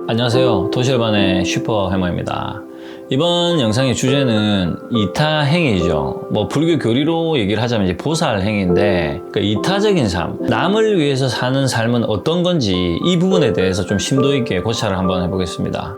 안녕하세요. 도시열반의 슈퍼해머입니다. 이번 영상의 주제는 이타행위죠. 불교 교리로 얘기를 하자면 이제 보살행위인데, 그러니까 이타적인 삶, 남을 위해서 사는 삶은 어떤 건지 이 부분에 대해서 좀 심도 있게 고찰을 한번 해보겠습니다.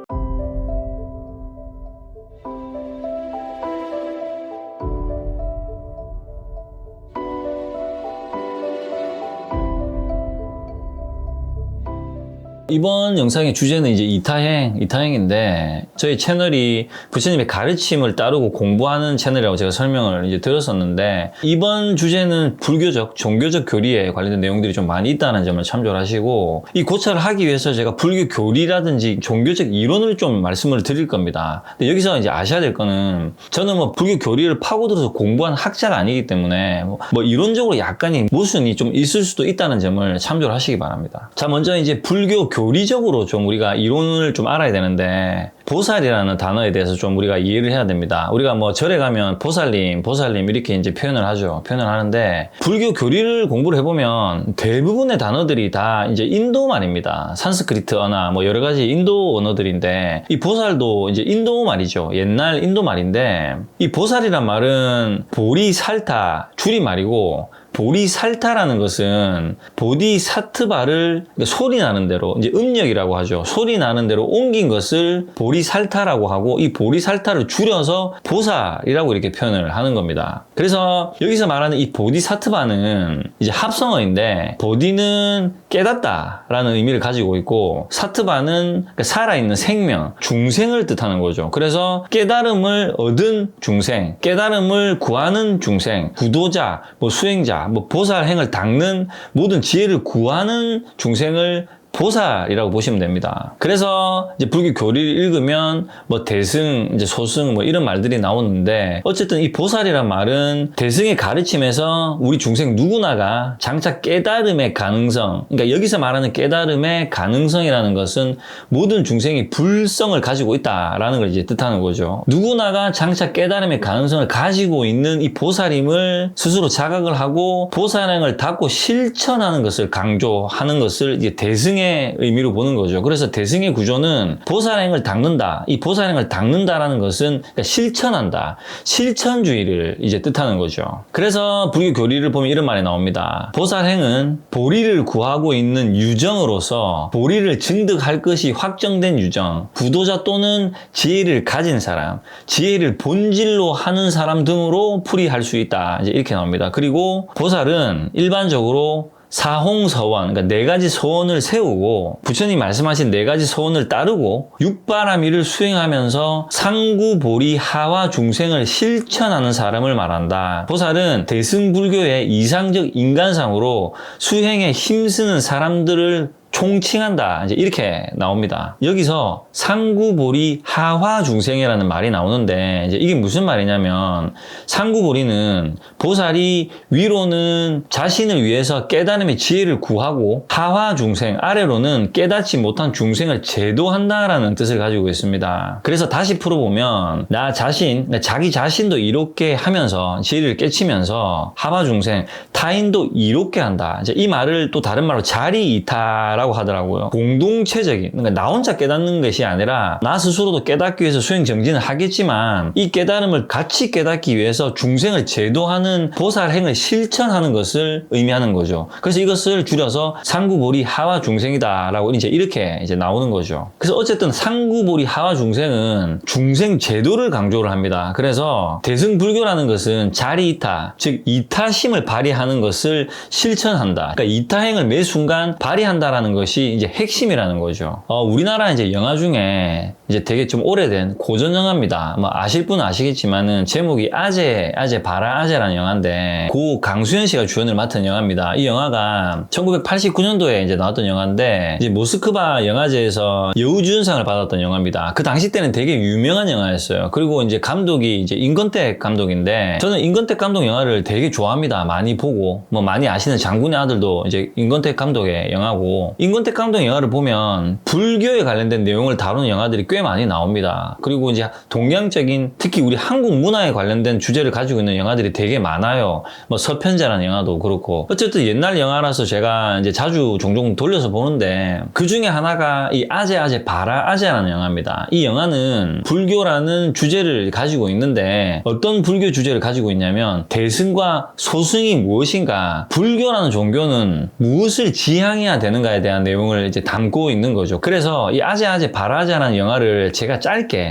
이번 영상의 주제는 이제 이타행인데, 저희 채널이 부처님의 가르침을 따르고 공부하는 채널이라고 제가 설명을 이제 들었었는데, 이번 주제는 불교적, 종교적 교리에 관련된 내용들이 좀 많이 있다는 점을 참조를 하시고, 이 고찰을 하기 위해서 제가 불교 교리라든지 종교적 이론을 좀 말씀을 드릴 겁니다. 근데 여기서 이제 아셔야 될 거는, 저는 불교 교리를 파고들어서 공부한 학자가 아니기 때문에, 이론적으로 약간의 모순이 좀 있을 수도 있다는 점을 참조를 하시기 바랍니다. 자, 먼저 이제 불교 교리적으로 좀 우리가 이론을 좀 알아야 되는데, 보살이라는 단어에 대해서 좀 우리가 이해를 해야 됩니다. 우리가 절에 가면 보살님 이렇게 이제 표현을 하는데, 불교 교리를 공부를 해보면 대부분의 단어들이 다 이제 인도 말입니다. 산스크리트 언어, 여러 가지 인도 언어들인데, 이 보살도 이제 인도 말이죠. 옛날 인도 말인데, 이 보살이란 말은 보리살타 줄임말이고, 보리살타라는 것은 보디사트바를 소리 나는 대로, 이제 음력이라고 하죠. 소리 나는 대로 옮긴 것을 보리살타라고 하고, 이 보리살타를 줄여서 보살이라고 이렇게 표현을 하는 겁니다. 그래서 여기서 말하는 이 보디사트바는 이제 합성어인데, 보디는 깨닫다라는 의미를 가지고 있고, 사트바는 살아있는 생명, 중생을 뜻하는 거죠. 그래서 깨달음을 얻은 중생, 깨달음을 구하는 중생, 구도자, 수행자, 보살행을 닦는 모든 지혜를 구하는 중생을 보살이라고 보시면 됩니다. 그래서 이제 불교 교리를 읽으면 대승, 이제 소승 이런 말들이 나오는데, 어쨌든 이 보살이란 말은 대승의 가르침에서 우리 중생 누구나가 장차 깨달음의 가능성, 그러니까 여기서 말하는 깨달음의 가능성이라는 것은 모든 중생이 불성을 가지고 있다라는 걸 이제 뜻하는 거죠. 누구나가 장차 깨달음의 가능성을 가지고 있는 이 보살임을 스스로 자각을 하고 보살행을 닦고 실천하는 것을 강조하는 것을 이제 대승의 의미로 보는 거죠. 그래서 대승의 구조는 보살행을 닦는다. 이 보살행을 닦는다라는 것은 실천한다. 실천주의를 이제 뜻하는 거죠. 그래서 불교 교리를 보면 이런 말이 나옵니다. 보살행은 보리를 구하고 있는 유정으로서 보리를 증득할 것이 확정된 유정, 구도자 또는 지혜를 가진 사람, 지혜를 본질로 하는 사람 등으로 풀이할 수 있다. 이제 이렇게 나옵니다. 그리고 보살은 일반적으로 사홍서원, 그러니까 4가지 서원을 세우고, 부처님 말씀하신 4가지 서원을 따르고 육바라밀을 수행하면서 상구보리 하와 중생을 실천하는 사람을 말한다. 보살은 대승불교의 이상적 인간상으로 수행에 힘쓰는 사람들을 총칭한다. 이제 이렇게 나옵니다. 여기서 상구보리 하화 중생이라는 말이 나오는데, 이제 이게 무슨 말이냐면, 상구보리는 보살이 위로는 자신을 위해서 깨달음의 지혜를 구하고, 하화 중생, 아래로는 깨닫지 못한 중생을 제도한다라는 뜻을 가지고 있습니다. 그래서 다시 풀어보면, 나 자신, 자기 자신도 이롭게 하면서 지혜를 깨치면서 하화 중생, 타인도 이롭게 한다. 이제 이 말을 또 다른 말로 자리이타라고 하더라고요. 공동체적인, 그러니까 나 혼자 깨닫는 것이 아니라 나 스스로도 깨닫기 위해서 수행 정진을 하겠지만, 이 깨달음을 같이 깨닫기 위해서 중생을 제도하는 보살행을 실천하는 것을 의미하는 거죠. 그래서 이것을 줄여서 상구보리 하와 중생이다라고 이제 이렇게 이제 나오는 거죠. 그래서 어쨌든 상구보리 하와 중생은 중생 제도를 강조를 합니다. 그래서 대승불교라는 것은 자리이타, 즉 이타심을 발휘하는 것을 실천한다. 그러니까 이타행을 매 순간 발휘한다라는 것이 이제 핵심이라는 거죠. 우리나라 이제 영화 중에 이제 되게 좀 오래된 고전 영화입니다. 아실 분은 아시겠지만은 제목이 아재 봐라 아재라는 영화인데, 고 강수현 씨가 주연을 맡은 영화입니다. 이 영화가 1989년도에 이제 나왔던 영화인데, 이제 모스크바 영화제에서 여우주연상을 받았던 영화입니다. 그 당시 때는 되게 유명한 영화였어요. 그리고 이제 감독이 이제 임권택 감독인데, 저는 임권택 감독 영화를 되게 좋아합니다. 많이 보고, 많이 아시는 장군의 아들도 이제 임권택 감독의 영화고, 임권택 감독 영화를 보면 불교에 관련된 내용을 다루는 영화들이 꽤 꽤 많이 나옵니다. 그리고 이제 동양적인, 특히 우리 한국 문화에 관련된 주제를 가지고 있는 영화들이 되게 많아요. 뭐 서편제라는 영화도 그렇고. 어쨌든 옛날 영화라서 제가 이제 자주 종종 돌려서 보는데, 그 중에 하나가 이 아제 바라 아제라는 영화입니다. 이 영화는 불교라는 주제를 가지고 있는데, 어떤 불교 주제를 가지고 있냐면 대승과 소승이 무엇인가, 불교라는 종교는 무엇을 지향해야 되는가에 대한 내용을 이제 담고 있는 거죠. 그래서 이 아제 바라제라는 영화를 제가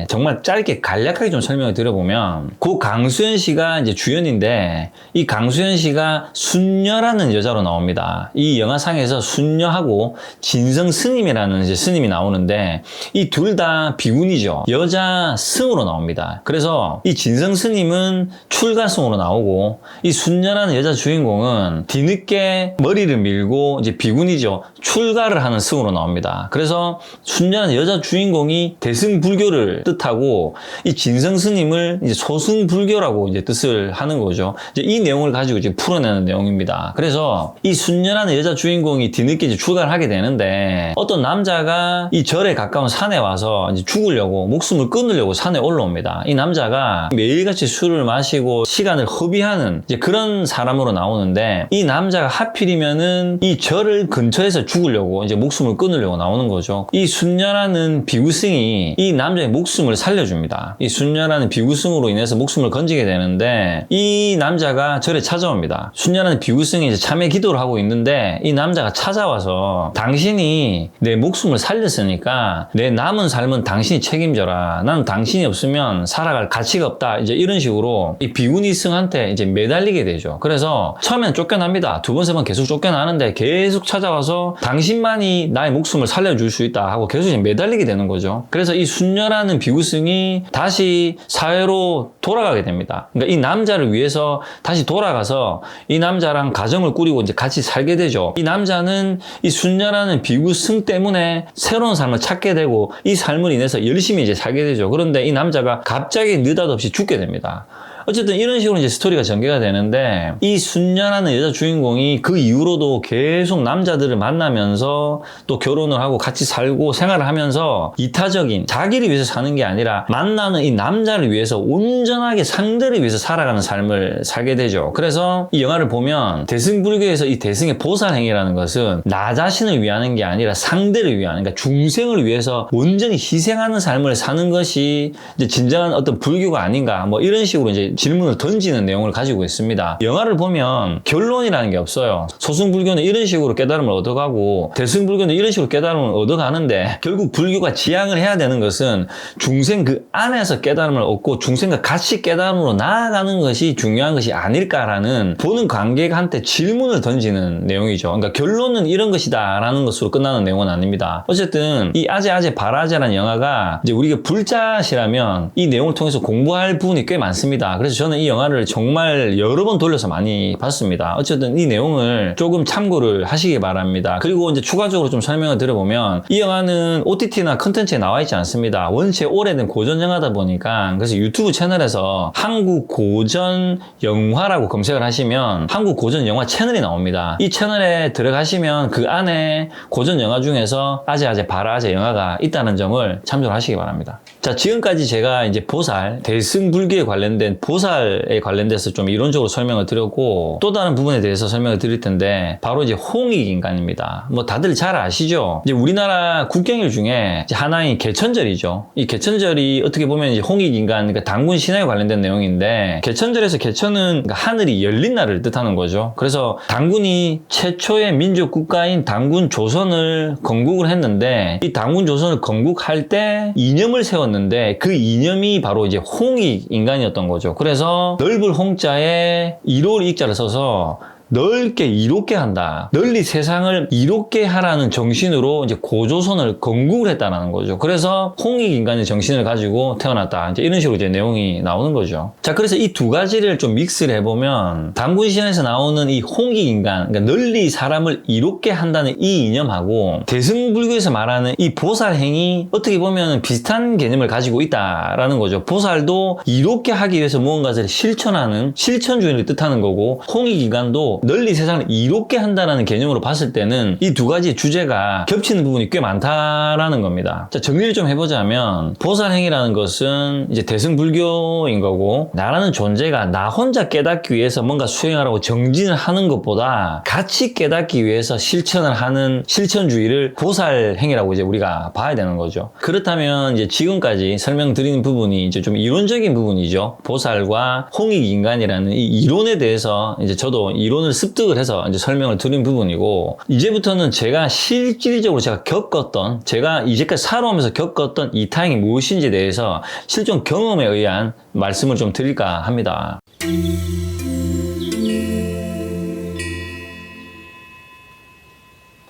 정말 짧게 간략하게 좀 설명을 드려보면, 그 강수현 씨가 이제 주연인데, 이 강수현 씨가 순녀라는 여자로 나옵니다. 이 영화상에서 순녀하고 진성 스님이라는 이제 스님이 나오는데, 이 둘 다 비군이죠. 여자 승으로 나옵니다. 그래서 이 진성 스님은 출가승으로 나오고, 이 순녀라는 여자 주인공은 뒤늦게 머리를 밀고 이제 비군이죠. 출가를 하는 승으로 나옵니다. 그래서 순녀라는 여자 주인공이 대승 불교를 뜻하고, 이 진성 스님을 이제 소승 불교라고 이제 뜻을 하는 거죠. 이제 이 내용을 가지고 이제 풀어내는 내용입니다. 그래서 이 순녀라는 여자 주인공이 뒤늦게 이제 출가를 하게 되는데, 어떤 남자가 이 절에 가까운 산에 와서 이제 죽으려고, 목숨을 끊으려고 산에 올라옵니다. 이 남자가 매일같이 술을 마시고 시간을 허비하는 이제 그런 사람으로 나오는데, 이 남자가 하필이면은 이 절을 근처에서 죽으려고 이제 목숨을 끊으려고 나오는 거죠. 이 순녀라는 비구승이 이 남자의 목숨을 살려줍니다. 이 순녀라는 비구승으로 인해서 목숨을 건지게 되는데, 이 남자가 절에 찾아옵니다. 순녀라는 비구승이 이제 참회 기도를 하고 있는데, 이 남자가 찾아와서 당신이 내 목숨을 살렸으니까 내 남은 삶은 당신이 책임져라. 나는 당신이 없으면 살아갈 가치가 없다. 이제 이런 식으로 이 비구니 승한테 이제 매달리게 되죠. 그래서 처음엔 쫓겨납니다. 두 번, 세 번 계속 쫓겨나는데 계속 찾아와서 당신만이 나의 목숨을 살려줄 수 있다 하고 계속 이제 매달리게 되는 거죠. 그래서 이 순녀라는 비구승이 다시 사회로 돌아가게 됩니다. 그러니까 이 남자를 위해서 다시 돌아가서 이 남자랑 가정을 꾸리고 이제 같이 살게 되죠. 이 남자는 이 순녀라는 비구승 때문에 새로운 삶을 찾게 되고, 이 삶을 인해서 열심히 이제 살게 되죠. 그런데 이 남자가 갑자기 느닷없이 죽게 됩니다. 어쨌든 이런 식으로 이제 스토리가 전개가 되는데, 이 순녀라는 여자 주인공이 그 이후로도 계속 남자들을 만나면서 또 결혼을 하고 같이 살고 생활을 하면서 이타적인, 자기를 위해서 사는 게 아니라 만나는 이 남자를 위해서 온전하게 상대를 위해서 살아가는 삶을 살게 되죠. 그래서 이 영화를 보면 대승불교에서 이 대승의 보살행위라는 것은 나 자신을 위하는 게 아니라 상대를 위하는, 그러니까 중생을 위해서 온전히 희생하는 삶을 사는 것이 이제 진정한 어떤 불교가 아닌가, 뭐 이런 식으로 이제 질문을 던지는 내용을 가지고 있습니다. 영화를 보면 결론이라는 게 없어요. 소승불교는 이런 식으로 깨달음을 얻어가고 대승불교는 이런 식으로 깨달음을 얻어가는데, 결국 불교가 지향을 해야 되는 것은 중생 그 안에서 깨달음을 얻고 중생과 같이 깨달음으로 나아가는 것이 중요한 것이 아닐까라는, 보는 관객한테 질문을 던지는 내용이죠. 그러니까 결론은 이런 것이다 라는 것으로 끝나는 내용은 아닙니다. 어쨌든 이 아제 바라제라는 영화가 이제 우리가 불자시라면 이 내용을 통해서 공부할 부분이 꽤 많습니다. 그래서 저는 이 영화를 정말 여러 번 돌려서 많이 봤습니다. 어쨌든 이 내용을 조금 참고를 하시기 바랍니다. 그리고 이제 추가적으로 좀 설명을 드려보면, 이 영화는 OTT나 컨텐츠에 나와 있지 않습니다. 원체 오래된 고전 영화다 보니까, 그래서 유튜브 채널에서 한국 고전 영화라고 검색을 하시면 한국 고전 영화 채널이 나옵니다. 이 채널에 들어가시면 그 안에 고전 영화 중에서 아제 바라제 영화가 있다는 점을 참조를 하시기 바랍니다. 자, 지금까지 제가 이제 보살, 대승불교에 관련된 보살에 관련돼서 좀 이론적으로 설명을 드렸고, 또 다른 부분에 대해서 설명을 드릴 텐데, 바로 이제 홍익인간입니다. 뭐 다들 잘 아시죠? 이제 우리나라 국경일 중에 이제 하나인 개천절이죠. 이 개천절이 어떻게 보면 이제 홍익인간, 그러니까 단군 신화에 관련된 내용인데, 개천절에서 개천은 그러니까 하늘이 열린 날을 뜻하는 거죠. 그래서 단군이 최초의 민족 국가인 단군 조선을 건국을 했는데, 이 단군 조선을 건국할 때 이념을 세웠는데, 그 이념이 바로 이제 홍익인간이었던 거죠. 그래서 넓을 홍자에 이로울 익자를 써서 넓게 이롭게 한다. 널리 세상을 이롭게 하라는 정신으로 이제 고조선을 건국을 했다는 거죠. 그래서 홍익인간의 정신을 가지고 태어났다. 이제 이런 식으로 이제 내용이 나오는 거죠. 자, 그래서 이 두 가지를 좀 믹스를 해보면, 단군신에서 나오는 이 홍익인간, 그러니까 널리 사람을 이롭게 한다는 이 이념하고 대승불교에서 말하는 이 보살행위, 어떻게 보면 비슷한 개념을 가지고 있다라는 거죠. 보살도 이롭게 하기 위해서 무언가를 실천하는 실천주의를 뜻하는 거고, 홍익인간도 하고 널리 세상을 이롭게 한다는 개념으로 봤을 때는 이 두 가지 주제가 겹치는 부분이 꽤 많다라는 겁니다. 자, 정리를 좀 해보자면 보살행위라는 것은 이제 대승불교인 거고, 나라는 존재가 나 혼자 깨닫기 위해서 뭔가 수행하라고 정진을 하는 것보다 같이 깨닫기 위해서 실천을 하는 실천주의를 보살행위라고 이제 우리가 봐야 되는 거죠. 그렇다면 이제 지금까지 설명드리는 부분이 이제 좀 이론적인 부분이죠. 보살과 홍익인간이라는 이 이론에 대해서 이제 저도 이론을 습득을 해서 이제 설명을 드린 부분이고, 이제부터는 제가 실질적으로 제가 겪었던, 제가 이제까지 살아오면서 겪었던 이타행이 무엇인지에 대해서 실존 경험에 의한 말씀을 좀 드릴까 합니다.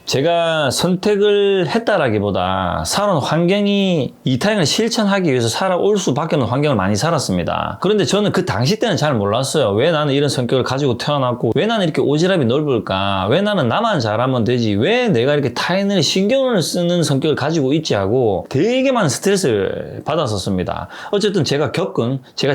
제가 선택을 했다라기보다 살아온 환경이 이타행을 실천하기 위해서 살아올 수밖에 없는 환경을 많이 살았습니다. 그런데 저는 그 당시 때는 잘 몰랐어요. 왜 나는 이런 성격을 가지고 태어났고, 왜 나는 이렇게 오지랖이 넓을까, 왜 나는 나만 잘하면 되지, 왜 내가 이렇게 타인을 신경을 쓰는 성격을 가지고 있지 하고 되게 많은 스트레스를 받았었습니다. 어쨌든 제가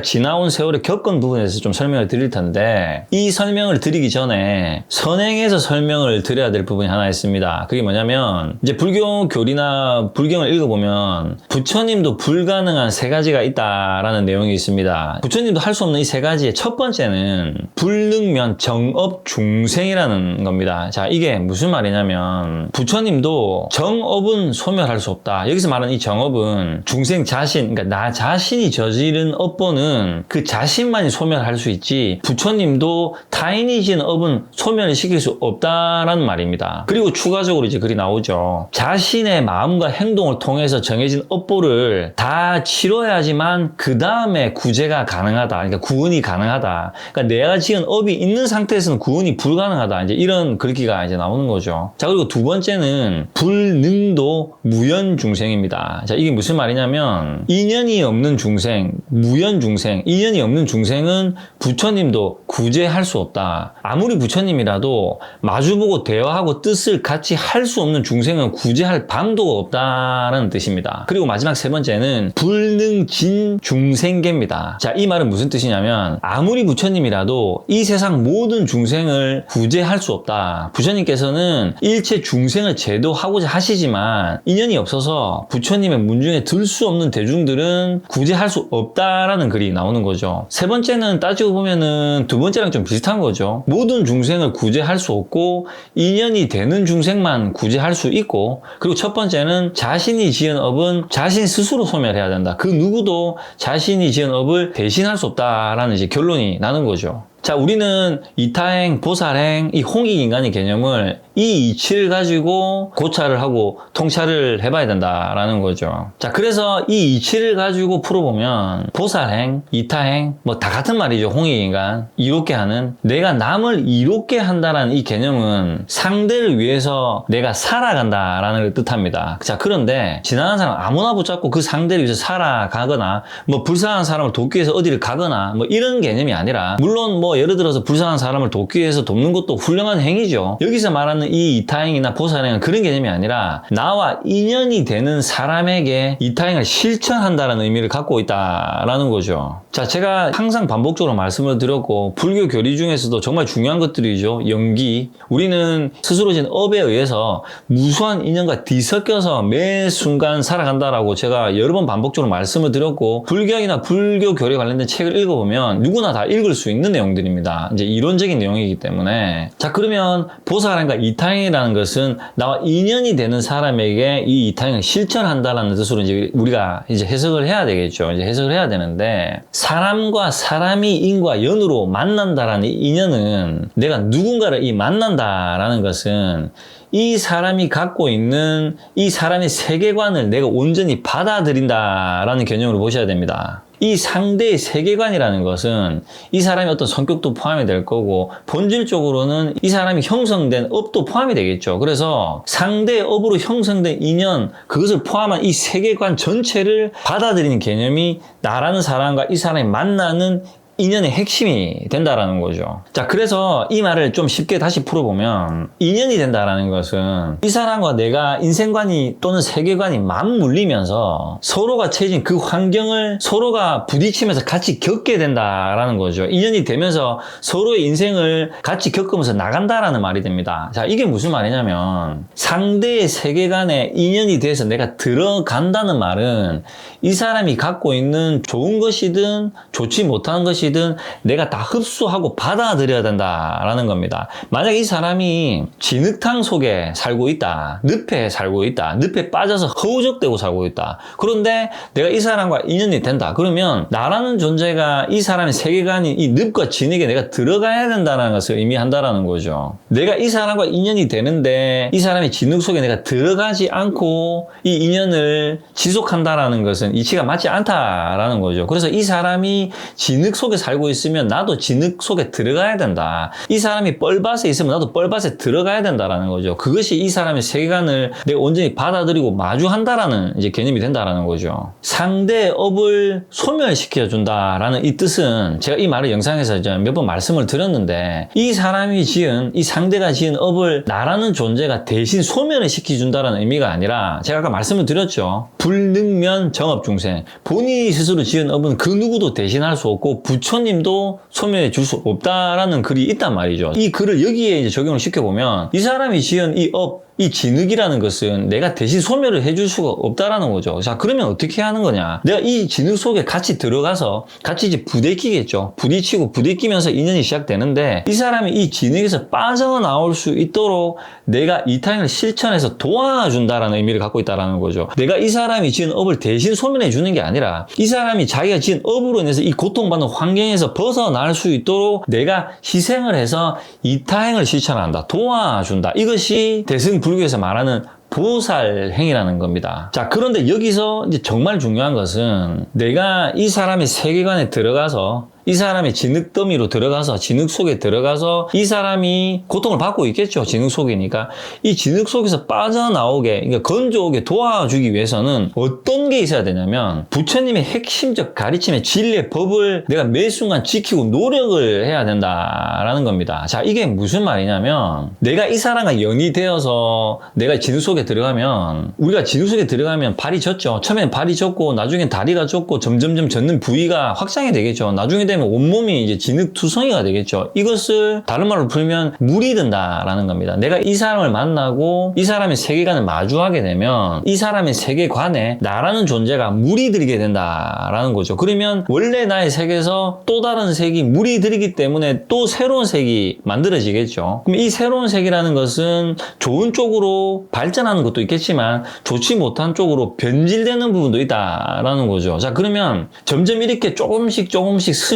지나온 세월에 겪은 부분에 대해서 좀 설명을 드릴 텐데, 이 설명을 드리기 전에 선행에서 설명을 드려야 될 부분이 하나 있습니다. 그게 뭐냐면, 이제 불교 교리나 불경을 읽어보면 부처님도 불가능한 세 가지가 있다라는 내용이 있습니다. 부처님도 할 수 없는 이 세 가지의 첫 번째는 불능면 정업 중생이라는 겁니다. 자, 이게 무슨 말이냐면, 부처님도 정업은 소멸할 수 없다. 여기서 말하는 이 정업은 중생 자신, 그러니까 나 자신이 저지른 업보는 그 자신만이 소멸할 수 있지, 부처님도 타인이 지은 업은 소멸시킬 수 없다라는 말입니다. 그리고 추가적으로 이제 글이 나오죠. 자신의 마음과 행동을 통해서 정해진 업보를 다 치러야지만 그 다음에 구제가 가능하다. 그러니까 구원이 가능하다. 그러니까 내가 지은 업이 있는 상태에서는 구원이 불가능하다. 이제 이런 글귀가 이제 나오는 거죠. 자, 그리고 두 번째는 불능도 무연 중생입니다. 자, 이게 무슨 말이냐면, 인연이 없는 중생, 무연 중생, 인연이 없는 중생은 부처님도 구제할 수 없다. 아무리 부처님이라도 마주보고 대화하고 뜻을 같이 할 수 없는 중생은 구제할 방도가 없다는 뜻입니다. 그리고 마지막 세 번째는 불능진 중생계입니다. 자, 이 말은 무슨 뜻이냐면, 아무리 부처님이라도 이 세상 모든 중생을 구제할 수 없다. 부처님께서는 일체 중생을 제도하고자 하시지만 인연이 없어서 부처님의 문중에 들 수 없는 대중들은 구제할 수 없다라는 글이 나오는 거죠. 세 번째는 따지고 보면은 두 번째랑 좀 비슷한 거죠. 모든 중생을 구제할 수 없고 인연이 되는 중생만 구제할 수 있고, 그리고 첫 번째는 자신이 지은 업은 자신 스스로 소멸해야 된다. 그 누구도 자신이 지은 업을 대신할 수 없다라는 이제 결론이 나는 거죠. 자, 우리는 이타행, 보살행, 이 홍익인간의 개념을 이 이치를 가지고 고찰을 하고 통찰을 해봐야 된다라는 거죠. 자, 그래서 이 이치를 가지고 풀어보면 보살행, 이타행, 뭐 다 같은 말이죠. 홍익인간, 이롭게 하는, 내가 남을 이롭게 한다라는 이 개념은 상대를 위해서 내가 살아간다라는 걸 뜻합니다. 자, 그런데 지나가는 사람 아무나 붙잡고 그 상대를 위해서 살아가거나, 뭐 불쌍한 사람을 돕기 위해서 어디를 가거나 뭐 이런 개념이 아니라, 물론 뭐 예를 들어서 불쌍한 사람을 돕기 위해서 돕는 것도 훌륭한 행위죠. 여기서 말하는 이 이타행이나 보살행은 그런 개념이 아니라 나와 인연이 되는 사람에게 이타행을 실천한다는 의미를 갖고 있다라는 거죠. 자, 제가 항상 반복적으로 말씀을 드렸고, 불교 교리 중에서도 정말 중요한 것들이죠. 영기. 우리는 스스로 진 업에 의해서 무수한 인연과 뒤섞여서 매 순간 살아간다라고 제가 여러 번 반복적으로 말씀을 드렸고, 불경이나 불교 교리에 관련된 책을 읽어보면 누구나 다 읽을 수 있는 내용들입니다. 이제 이론적인 내용이기 때문에. 자, 그러면 보살행과 이타행이라는 것은 나와 인연이 되는 사람에게 이 이타행을 실천한다라는 뜻으로 이제 우리가 이제 해석을 해야 되겠죠. 이제 해석을 해야 되는데, 사람과 사람이 인과 연으로 만난다라는 인연은, 내가 누군가를 만난다라는 것은 이 사람이 갖고 있는 이 사람의 세계관을 내가 온전히 받아들인다라는 개념으로 보셔야 됩니다. 이 상대의 세계관이라는 것은 이 사람의 어떤 성격도 포함이 될 거고, 본질적으로는 이 사람이 형성된 업도 포함이 되겠죠. 그래서 상대의 업으로 형성된 인연, 그것을 포함한 이 세계관 전체를 받아들이는 개념이 나라는 사람과 이 사람이 만나는 인연의 핵심이 된다라는 거죠. 자, 그래서 이 말을 좀 쉽게 다시 풀어보면 인연이 된다라는 것은 이 사람과 내가 인생관이 또는 세계관이 맞물리면서 서로가 처해진 그 환경을 서로가 부딪히면서 같이 겪게 된다라는 거죠. 인연이 되면서 서로의 인생을 같이 겪으면서 나간다라는 말이 됩니다. 자, 이게 무슨 말이냐면 상대의 세계관에 인연이 돼서 내가 들어간다는 말은 이 사람이 갖고 있는 좋은 것이든 좋지 못한 것이든 내가 다 흡수하고 받아들여야 된다라는 겁니다. 만약 이 사람이 진흙탕 속에 살고 있다, 늪에 살고 있다, 늪에 빠져서 허우적대고 살고 있다. 그런데 내가 이 사람과 인연이 된다. 그러면 나라는 존재가 이 사람의 세계관인 이 늪과 진흙에 내가 들어가야 된다는 것을 의미한다라는 거죠. 내가 이 사람과 인연이 되는데 이 사람의 진흙 속에 내가 들어가지 않고 이 인연을 지속한다라는 것은 이치가 맞지 않다라는 거죠. 그래서 이 사람이 진흙 속에 살고 있으면 나도 진흙 속에 들어가야 된다. 이 사람이 뻘밭에 있으면 나도 뻘밭에 들어가야 된다라는 거죠. 그것이 이 사람의 세계관을 내가 온전히 받아들이고 마주한다라는 이제 개념이 된다라는 거죠. 상대의 업을 소멸시켜 준다라는 이 뜻은 제가 이 말을 영상에서 이제 몇 번 말씀을 드렸는데 이 사람이 지은 이 상대가 지은 업을 나라는 존재가 대신 소멸을 시켜준다는 의미가 아니라 제가 아까 말씀을 드렸죠. 불능면 정업중생. 본인이 스스로 지은 업은 그 누구도 대신할 수 없고 부처님도 소멸해 줄 수 없다라는 글이 있단 말이죠. 이 글을 여기에 이제 적용을 시켜보면 이 사람이 지은 이 업, 이 진흙이라는 것은 내가 대신 소멸을 해줄 수가 없다라는 거죠. 자, 그러면 어떻게 하는 거냐? 내가 이 진흙 속에 같이 들어가서 같이 이제 부대끼겠죠. 부딪히고 부대끼면서 인연이 시작되는데 이 사람이 이 진흙에서 빠져나올 수 있도록 내가 이 타인을 실천해서 도와준다라는 의미를 갖고 있다라는 거죠. 내가 이 사람이 지은 업을 대신 소멸해 주는 게 아니라 이 사람이 자기가 지은 업으로 인해서 이 고통받는 환경에서 벗어날 수 있도록 내가 희생을 해서 이타행을 실천한다. 도와준다. 이것이 대승불교에서 말하는 보살행위라는 겁니다. 자, 그런데 여기서 이제 정말 중요한 것은 내가 이 사람의 세계관에 들어가서 이 사람의 진흙 더미로 들어가서 진흙 속에 들어가서 이 사람이 고통을 받고 있겠죠. 진흙 속이니까. 이 진흙 속에서 빠져나오게, 그러니까 건져오게 도와주기 위해서는 어떤 게 있어야 되냐면 부처님의 핵심적 가르침의 진리의 법을 내가 매 순간 지키고 노력을 해야 된다라는 겁니다. 자, 이게 무슨 말이냐면 내가 이 사람과 연이 되어서 내가 진흙 속에 들어가면 우리가 진흙 속에 들어가면 발이 젖죠. 처음에는 발이 젖고 나중엔 다리가 젖고 점점점 젖는 부위가 확장이 되겠죠. 나중에 되면 온몸이 이제 진흙투성이가 되겠죠. 이것을 다른 말로 풀면 물이 든다라는 겁니다. 내가 이 사람을 만나고 이 사람의 세계관을 마주하게 되면 이 사람의 세계관에 나라는 존재가 물이 들게 된다라는 거죠. 그러면 원래 나의 색에서 또 다른 색이 물이 들기 때문에 또 새로운 색이 만들어지겠죠. 그럼 이 새로운 색이라는 것은 좋은 쪽으로 발전하는 것도 있겠지만 좋지 못한 쪽으로 변질되는 부분도 있다라는 거죠. 자, 그러면 점점 이렇게 조금씩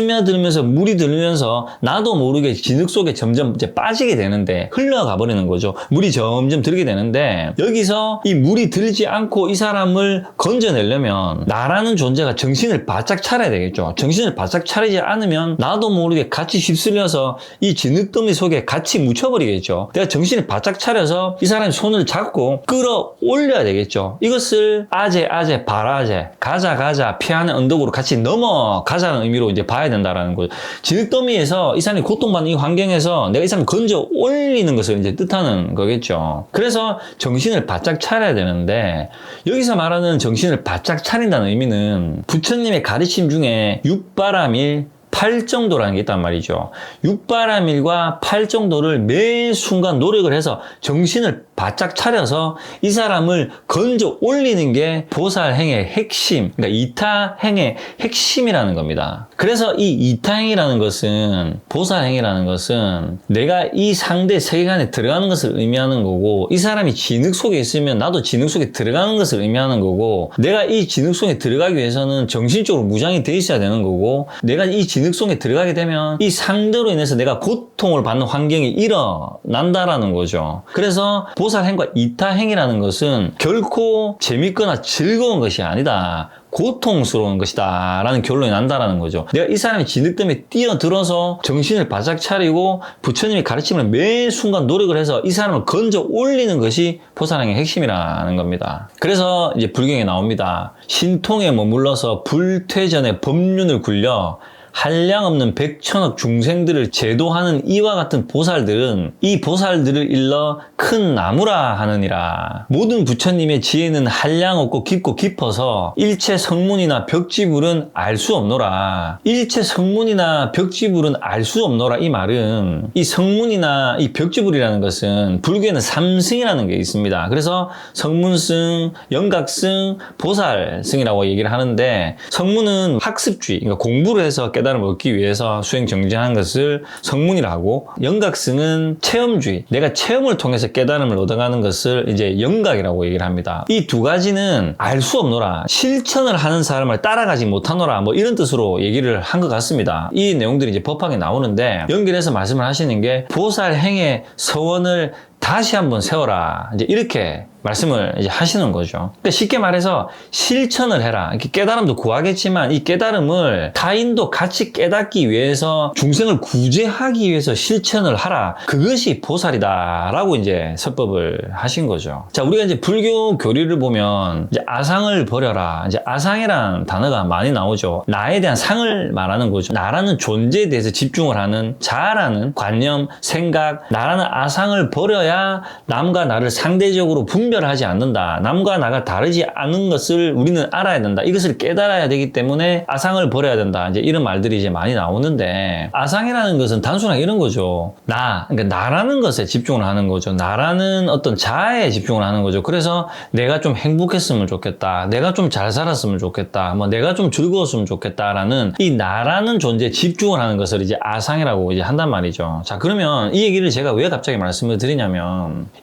스며들면서 물이 들면서 나도 모르게 진흙 속에 점점 이제 빠지게 되는데 흘러가 버리는 거죠. 물이 점점 들게 되는데 여기서 이 물이 들지 않고 이 사람을 건져내려면 나라는 존재가 정신을 바짝 차려야 되겠죠. 정신을 바짝 차리지 않으면 나도 모르게 같이 휩쓸려서 이 진흙더미 속에 같이 묻혀버리겠죠. 내가 정신을 바짝 차려서 이 사람의 손을 잡고 끌어올려야 되겠죠. 이것을 아재, 발아재, 가자, 피하는 언덕으로 같이 넘어가자는 의미로 이제 봐야 된다라는 거죠. 진흙더미에서 이 사람이 고통받는 이 환경에서 내가 이 사람을 건져 올리는 것을 이제 뜻하는 거겠죠. 그래서 정신을 바짝 차려야 되는데 여기서 말하는 정신을 바짝 차린다는 의미는 부처님의 가르침 중에 육바라밀 8정도라는 게 있단 말이죠. 육바라밀과 8정도를 매 순간 노력을 해서 정신을 바짝 차려서 이 사람을 건져 올리는 게 보살행의 핵심, 그러니까 이타행의 핵심이라는 겁니다. 그래서 이 이타행이라는 것은, 보살행이라는 것은 내가 이 상대 세계관에 들어가는 것을 의미하는 거고 이 사람이 진흙 속에 있으면 나도 진흙 속에 들어가는 것을 의미하는 거고 내가 이 진흙 속에 들어가기 위해서는 정신적으로 무장이 돼 있어야 되는 거고 내가 이 진흙 속에 들어가게 되면 이 상대로 인해서 내가 고통을 받는 환경이 일어난다라는 거죠. 그래서 보살행과 이타행이라는 것은 결코 재밌거나 즐거운 것이 아니다. 고통스러운 것이다 라는 결론이 난다라는 거죠. 내가 이 사람의 진흙더미에 뛰어들어서 정신을 바짝 차리고 부처님의 가르침을 매 순간 노력을 해서 이 사람을 건져 올리는 것이 보살행의 핵심이라는 겁니다. 그래서 이제 불경에 나옵니다. 신통에 머물러서 불퇴전의 법륜을 굴려 한량없는 백천억 중생들을 제도하는 이와 같은 보살들은 이 보살들을 일러 큰 나무라 하느니라. 모든 부처님의 지혜는 한량없고 깊고 깊어서 일체 성문이나 벽지불은 알 수 없노라. 일체 성문이나 벽지불은 알 수 없노라. 이 말은 이 성문이나 이 벽지불이라는 것은 불교에는 삼승이라는 게 있습니다. 그래서 성문승, 영각승, 보살승이라고 얘기를 하는데, 성문은 학습주의, 그러니까 공부를 해서 깨달음을 얻기 위해서 수행 정진하는 것을 성문이라고 하고, 영각승은 체험주의, 내가 체험을 통해서 깨달음을 얻어가는 것을 이제 영각이라고 얘기를 합니다. 이 두 가지는 알 수 없노라, 실천을 하는 사람을 따라가지 못하노라, 뭐 이런 뜻으로 얘기를 한 것 같습니다. 이 내용들이 이제 법학에 나오는데, 연결해서 말씀을 하시는 게 보살행의 서원을 다시 한번 세워라, 이제 이렇게 말씀을 이제 하시는 거죠. 그러니까 쉽게 말해서 실천을 해라. 이렇게 깨달음도 구하겠지만 이 깨달음을 타인도 같이 깨닫기 위해서, 중생을 구제하기 위해서 실천을 하라. 그것이 보살이다라고 이제 설법을 하신 거죠. 자, 우리가 이제 불교 교리를 보면 이제 아상을 버려라, 이제 아상이라는 단어가 많이 나오죠. 나에 대한 상을 말하는 거죠. 나라는 존재에 대해서 집중을 하는 자라는 관념, 생각, 나라는 아상을 버려야 남과 나를 상대적으로 분별하지 않는다. 남과 나가 다르지 않은 것을 우리는 알아야 된다. 이것을 깨달아야 되기 때문에 아상을 버려야 된다. 이제 이런 말들이 이제 많이 나오는데, 아상이라는 것은 단순하게 이런 거죠. 그러니까 나라는 것에 집중을 하는 거죠. 나라는 어떤 자아에 집중을 하는 거죠. 그래서 내가 좀 행복했으면 좋겠다. 내가 좀 잘 살았으면 좋겠다. 뭐 내가 좀 즐거웠으면 좋겠다라는 이 나라는 존재에 집중을 하는 것을 이제 아상이라고 이제 한단 말이죠. 자, 그러면 이 얘기를 제가 왜 갑자기 말씀을 드리냐면,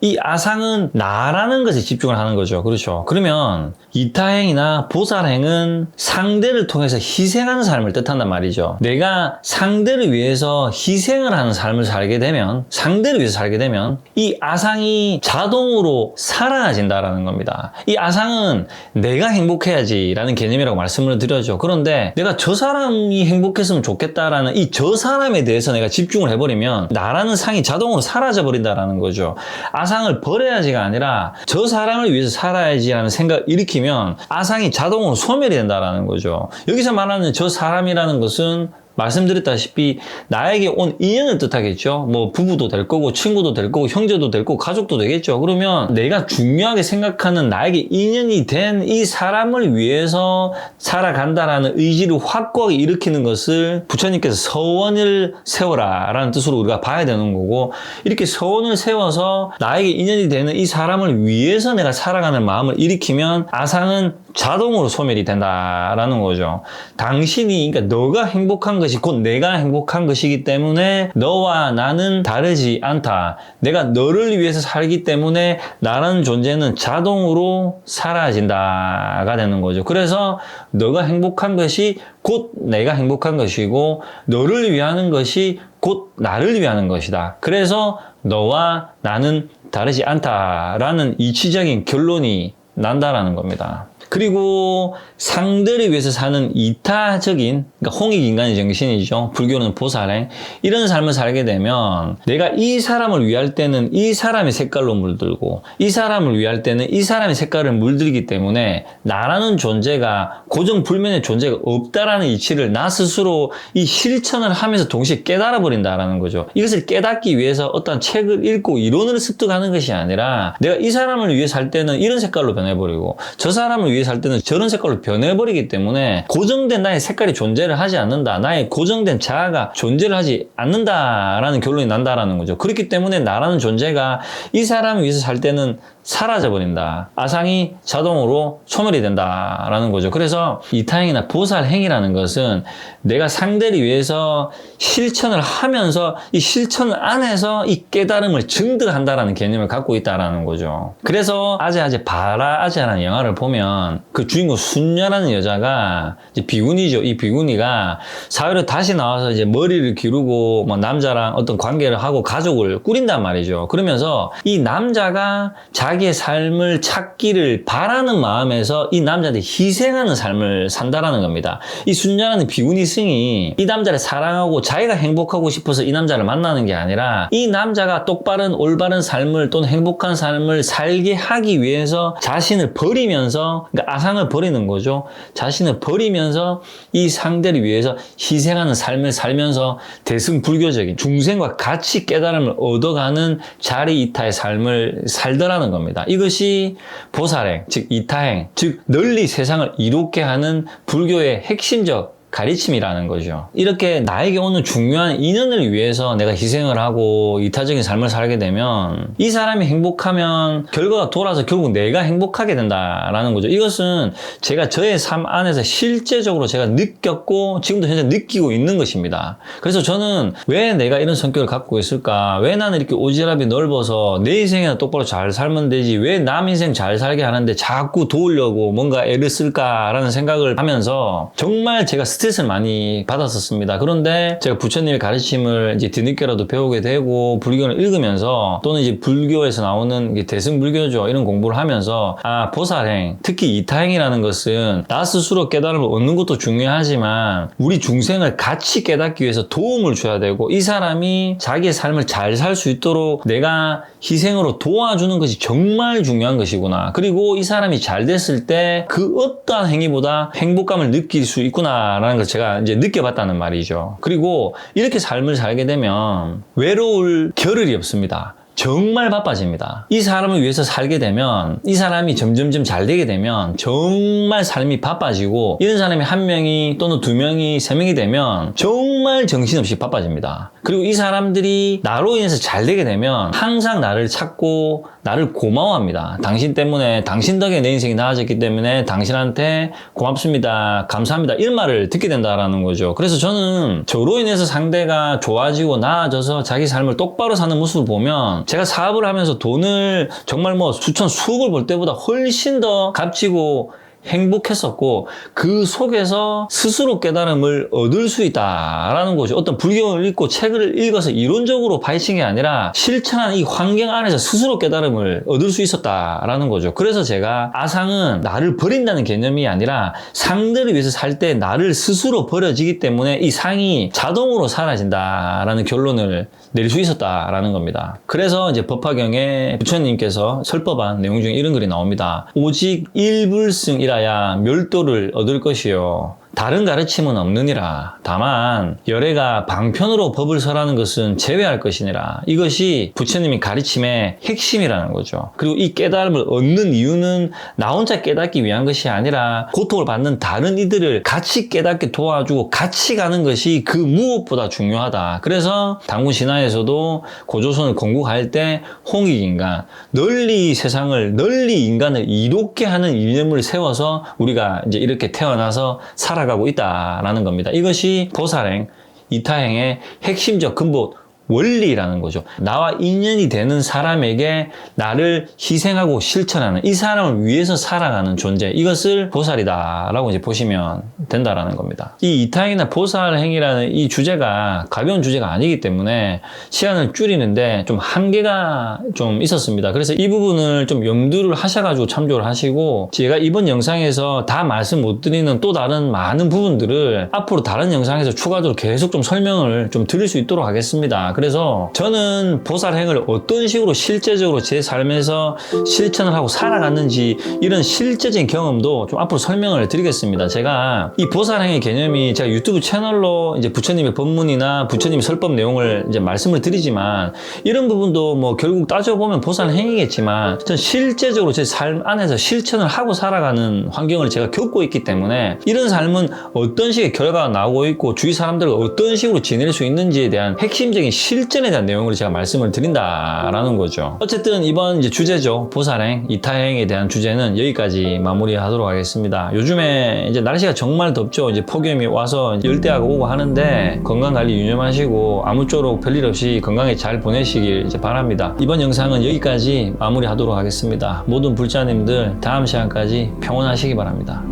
이 아상은 나라는 것에 집중을 하는 거죠. 그렇죠. 그러면 이타행이나 보살행은 상대를 통해서 희생하는 삶을 뜻한단 말이죠. 내가 상대를 위해서 희생을 하는 삶을 살게 되면, 상대를 위해서 살게 되면 이 아상이 자동으로 사라진다라는 겁니다. 이 아상은 내가 행복해야지라는 개념이라고 말씀을 드렸죠. 그런데 내가 저 사람이 행복했으면 좋겠다라는 이 저 사람에 대해서 내가 집중을 해버리면 나라는 상이 자동으로 사라져 버린다라는 거죠. 아상을 버려야지가 아니라 저 사람을 위해서 살아야지라는 생각을 일으키면 아상이 자동으로 소멸이 된다라는 거죠. 여기서 말하는 저 사람이라는 것은 말씀드렸다시피 나에게 온 인연을 뜻하겠죠. 뭐 부부도 될 거고, 친구도 될 거고, 형제도 될 거고, 가족도 되겠죠. 그러면 내가 중요하게 생각하는 나에게 인연이 된 이 사람을 위해서 살아간다라는 의지를 확고하게 일으키는 것을 부처님께서 서원을 세워라 라는 뜻으로 우리가 봐야 되는 거고, 이렇게 서원을 세워서 나에게 인연이 되는 이 사람을 위해서 내가 살아가는 마음을 일으키면 아상은 자동으로 소멸이 된다라는 거죠. 당신이, 그러니까 너가 행복한 것이 곧 내가 행복한 것이기 때문에 너와 나는 다르지 않다. 내가 너를 위해서 살기 때문에 나라는 존재는 자동으로 사라진다가 되는 거죠. 그래서 너가 행복한 것이 곧 내가 행복한 것이고, 너를 위하는 것이 곧 나를 위하는 것이다. 그래서 너와 나는 다르지 않다라는 이치적인 결론이 난다라는 겁니다. 그리고 상대를 위해서 사는 이타적인, 그러니까 홍익인간의 정신이죠. 불교는 보살행. 이런 삶을 살게 되면 내가 이 사람을 위할 때는 이 사람의 색깔로 물들고, 이 사람을 위할 때는 이 사람의 색깔을 물들기 때문에 나라는 존재가, 고정불면의 존재가 없다라는 이치를 나 스스로 이 실천을 하면서 동시에 깨달아 버린다라는 거죠. 이것을 깨닫기 위해서 어떤 책을 읽고 이론을 습득하는 것이 아니라, 내가 이 사람을 위해 살 때는 이런 색깔로 변해버리고, 저 사람을 위해 살 때는 저런 색깔로 변해버리기 때문에 고정된 나의 색깔이 존재를 하지 않는다. 나의 고정된 자아가 존재를 하지 않는다라는 결론이 난다라는 거죠. 그렇기 때문에 나라는 존재가 이 사람을 위해서 살 때는 사라져버린다. 아상이 자동으로 소멸이 된다라는 거죠. 그래서 이타행이나 보살행이라는 것은 내가 상대를 위해서 실천을 하면서 이 실천 안에서 이 깨달음을 증득한다라는 개념을 갖고 있다라는 거죠. 그래서 아제아제 바라아제라는 영화를 보면 그 주인공 순녀라는 여자가 이제 비구니죠. 이 비구니가 사회로 다시 나와서 이제 머리를 기르고 뭐 남자랑 어떤 관계를 하고 가족을 꾸린단 말이죠. 그러면서 이 남자가 자기 자기의 삶을 찾기를 바라는 마음에서 이 남자한테 희생하는 삶을 산다라는 겁니다. 이 순자라는 비구니승이 이 남자를 사랑하고 자기가 행복하고 싶어서 이 남자를 만나는 게 아니라 이 남자가 똑바른 올바른 삶을 또는 행복한 삶을 살게 하기 위해서 자신을 버리면서, 그러니까 아상을 버리는 거죠. 자신을 버리면서 이 상대를 위해서 희생하는 삶을 살면서 대승불교적인 중생과 같이 깨달음을 얻어가는 자리이타의 삶을 살더라는 겁니다. 이것이 보살행, 즉 이타행, 즉 널리 세상을 이롭게 하는 불교의 핵심적 가르침이라는 거죠. 이렇게 나에게 오는 중요한 인연을 위해서 내가 희생을 하고 이타적인 삶을 살게 되면 이 사람이 행복하면 결과가 돌아서 결국 내가 행복하게 된다라는 거죠. 이것은 제가 저의 삶 안에서 실제적으로 제가 느꼈고 지금도 현재 느끼고 있는 것입니다. 그래서 저는 왜 내가 이런 성격을 갖고 있을까? 왜 나는 이렇게 오지랖이 넓어서 내 인생이나 똑바로 잘 살면 되지? 왜 남 인생 잘 살게 하는데 자꾸 도우려고 뭔가 애를 쓸까라는 생각을 하면서 정말 제가 스트레스를 많이 받았었습니다. 그런데 제가 부처님의 가르침을 이제 뒤늦게라도 배우게 되고 불교를 읽으면서 또는 이제 불교에서 나오는 대승불교죠. 이런 공부를 하면서 보살행, 특히 이타행이라는 것은 나 스스로 깨달음을 얻는 것도 중요하지만 우리 중생을 같이 깨닫기 위해서 도움을 줘야 되고 이 사람이 자기의 삶을 잘 살 수 있도록 내가 희생으로 도와주는 것이 정말 중요한 것이구나. 그리고 이 사람이 잘 됐을 때 그 어떠한 행위보다 행복감을 느낄 수 있구나라는 걸 제가 이제 느껴봤다는 말이죠. 그리고 이렇게 삶을 살게 되면 외로울 겨를이 없습니다. 정말 바빠집니다. 이 사람을 위해서 살게 되면 이 사람이 점점점 잘 되게 되면 정말 삶이 바빠지고 이런 사람이 한 명이 또는 두 명이 세 명이 되면 정말 정신없이 바빠집니다. 그리고 이 사람들이 나로 인해서 잘 되게 되면 항상 나를 찾고 나를 고마워합니다. 당신 때문에 당신 덕에 내 인생이 나아졌기 때문에 당신한테 고맙습니다. 감사합니다. 이런 말을 듣게 된다라는 거죠. 그래서 저는 저로 인해서 상대가 좋아지고 나아져서 자기 삶을 똑바로 사는 모습을 보면 제가 사업을 하면서 돈을 정말 뭐 수천 수억을 벌 때보다 훨씬 더 값지고 행복했었고 그 속에서 스스로 깨달음을 얻을 수 있다라는 거죠. 어떤 불교를 읽고 책을 읽어서 이론적으로 파헤친 게 아니라 실천한 이 환경 안에서 스스로 깨달음을 얻을 수 있었다라는 거죠. 그래서 제가 아상은 나를 버린다는 개념이 아니라 상대를 위해서 살 때 나를 스스로 버려지기 때문에 이 상이 자동으로 사라진다라는 결론을 내릴 수 있었다라는 겁니다. 그래서 이제 법화경에 부처님께서 설법한 내용 중에 이런 글이 나옵니다. 오직 일불승이라야 멸도를 얻을 것이요. 다른 가르침은 없느니라. 다만 열애가 방편으로 법을 설하는 것은 제외할 것이니라. 이것이 부처님이 가르침의 핵심이라는 거죠. 그리고 이 깨달음을 얻는 이유는 나 혼자 깨닫기 위한 것이 아니라 고통을 받는 다른 이들을 같이 깨닫게 도와주고 같이 가는 것이 그 무엇보다 중요하다. 그래서 당군 신화에서도 고조선을 건국할 때 홍익인간, 널리 세상을 널리 인간을 이롭게 하는 이념을 세워서 우리가 이제 이렇게 태어나서 살아가고 있다라는 겁니다. 이것이 보살행, 이타행의 핵심적 근본 원리라는 거죠. 나와 인연이 되는 사람에게 나를 희생하고 실천하는 이 사람을 위해서 살아가는 존재, 이것을 보살이다라고 이제 보시면 된다라는 겁니다. 이 이타행이나 보살행이라는 이 주제가 가벼운 주제가 아니기 때문에 시간을 줄이는데 좀 한계가 좀 있었습니다. 그래서 이 부분을 좀 염두를 하셔가지고 참조를 하시고 제가 이번 영상에서 다 말씀 못 드리는 또 다른 많은 부분들을 앞으로 다른 영상에서 추가적으로 계속 좀 설명을 좀 드릴 수 있도록 하겠습니다. 그래서 저는 보살행을 어떤 식으로 실제적으로 제 삶에서 실천을 하고 살아갔는지 이런 실제적인 경험도 좀 앞으로 설명을 드리겠습니다. 제가 이 보살행의 개념이 제가 유튜브 채널로 이제 부처님의 법문이나 부처님의 설법 내용을 이제 말씀을 드리지만 이런 부분도 뭐 결국 따져보면 보살행이겠지만 전 실제적으로 제 삶 안에서 실천을 하고 살아가는 환경을 제가 겪고 있기 때문에 이런 삶은 어떤 식의 결과가 나오고 있고 주위 사람들과 어떤 식으로 지낼 수 있는지에 대한 핵심적인 실전에 대한 내용을 제가 말씀을 드린다라는 거죠. 어쨌든 이번 이제 주제죠. 보살행, 이타행에 대한 주제는 여기까지 마무리하도록 하겠습니다. 요즘에 이제 날씨가 정말 덥죠. 이제 폭염이 와서 열대야가 오고 하는데 건강 관리 유념하시고 아무쪼록 별일 없이 건강에 잘 보내시길 이제 바랍니다. 이번 영상은 여기까지 마무리하도록 하겠습니다. 모든 불자님들 다음 시간까지 평온하시기 바랍니다.